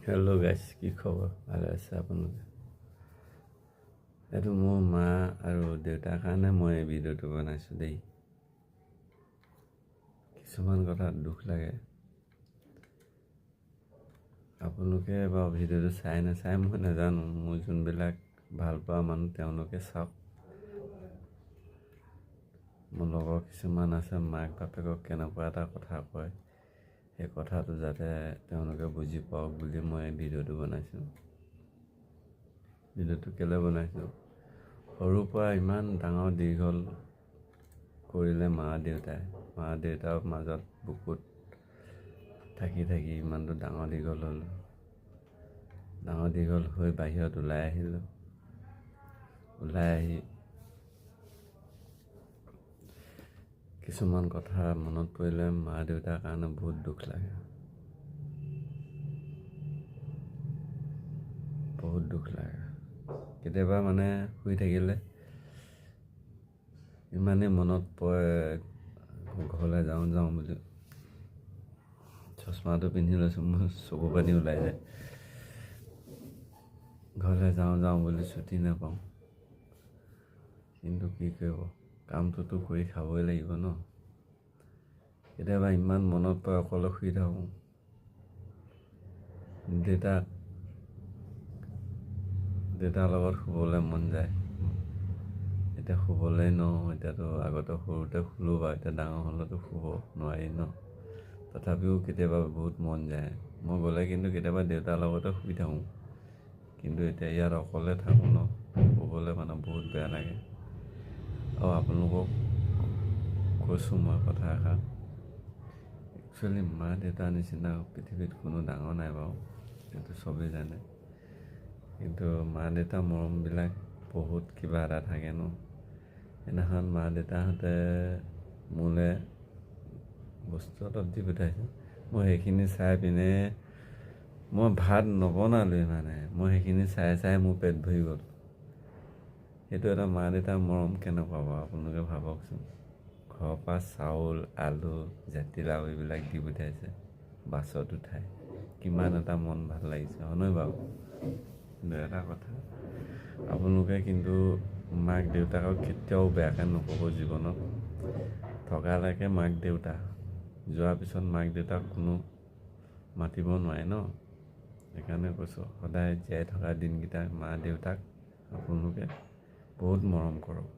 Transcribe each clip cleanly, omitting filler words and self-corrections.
Hello' গাইছ, কি খবৰ? ভালে আছে আপোনালোকে? এইটো মোৰ মা আৰু দেউতাৰ কাৰণে মই এই ভিডিঅ'টো বনাইছোঁ দেই। কিছুমান কথাত দুখ লাগে। আপোনালোকে বাৰু ভিডিঅ'টো চাই নাচাই মই নাজানো। মোৰ যোনবিলাক ভাল পোৱা মানুহ তেওঁলোকে চাওক। মোৰ লগৰ কিছুমান আছে, মাক বাপেকক কেনেকুৱা এটা কথা কয়, সেই কথাটো যাতে তেওঁলোকে বুজি পাওক বুলি মই এই ভিডিঅ'টো বনাইছোঁ। ভিডিঅ'টো কেলৈ বনাইছোঁ? সৰুৰ পৰা ইমান ডাঙৰ দীঘল কৰিলে মা দেউতাৰ মাজত বুকুত থাকি ইমানটো ডাঙৰ দীঘল হ'ল। ডাঙৰ দীঘল হৈ বাহিৰত ওলাই আহিলোঁ। ওলাই আহি কিছুমান কথা মনত পৰিলে মা দেউতাৰ কাৰণে বহুত দুখ লাগে। বহুত দুখ লাগে। কেতিয়াবা মানে শুই থাকিলে ইমানেই মনত পৰে, ঘৰলৈ যাওঁ বুলি চশমাটো পিন্ধি লৈছোঁ, মোৰ চকু পানী ওলাই যায়। ঘৰলৈ যাওঁ বুলি ছুটি নাপাওঁ, কিন্তু কি কৰিব, কামটোতো কৰি খাবই লাগিব ন। কেতিয়াবা ইমান মনত পৰে, অকলে শুই থাকোঁ। দেউতাৰ লগত শুবলৈ মন যায়। এতিয়া শুবলৈ নোৱাৰোঁ। এতিয়াতো আগতে সৰুতে শুলোঁ বাৰু, এতিয়া ডাঙৰ হ'লেতো শুব নোৱাৰি ন। তথাপিও কেতিয়াবা বহুত মন যায়। মই গ'লে কিন্তু কেতিয়াবা দেউতাৰ লগতে শুই থাকোঁ, কিন্তু এতিয়া ইয়াত অকলে থাকোঁ ন, শুবলৈ মানে বহুত বেয়া লাগে। আৰু আপোনালোকক কৈছোঁ মই কথা এষাৰ, একচুৱেলি মা দেউতাৰ নিচিনা পৃথিৱীত কোনো ডাঙৰ নাই বাৰু, সেইটো চবেই জানে। কিন্তু মা দেউতাৰ মৰমবিলাক বহুত কিবা এটা থাকে ন। সেইদিনাখন মা দেউতাহঁতে মোলৈ বস্তু অলপ দি পঠাইছে। মই সেইখিনি চাই পিনে মই ভাত নবনালোৱে, মানে মই সেইখিনি চাই মোৰ পেট ভৰি গ'ল। সেইটো এটা মা দেউতাৰ মৰম কেনেকুৱা বাৰু আপোনালোকে ভাবকচোন। ঘৰৰ পৰা চাউল, আলু, জাতিলাও এইবিলাক দি পঠিয়াইছে বাছত উঠাই। কিমান এটা মন ভাল লাগিছে, হয়নে বাৰু? কিন্তু এটা কথা, আপোনালোকে কিন্তু মাক দেউতাকক কেতিয়াও বেয়াকৈ নক'ব জীৱনত। থকালৈকে মাক দেউতা, যোৱাৰ পিছত মাক দেউতাক কোনো মাতিব নোৱাৰে ন। সেইকাৰণে কৈছোঁ, সদায় জীয়াই থকা দিনকেইটা মা দেউতাক আপোনালোকে বহুত মৰম কৰক।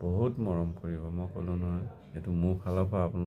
বহুত মৰম কৰিব, মই ক'লোঁ নহয়। এইটো মোৰ ফালৰ পৰা আপোনালোকে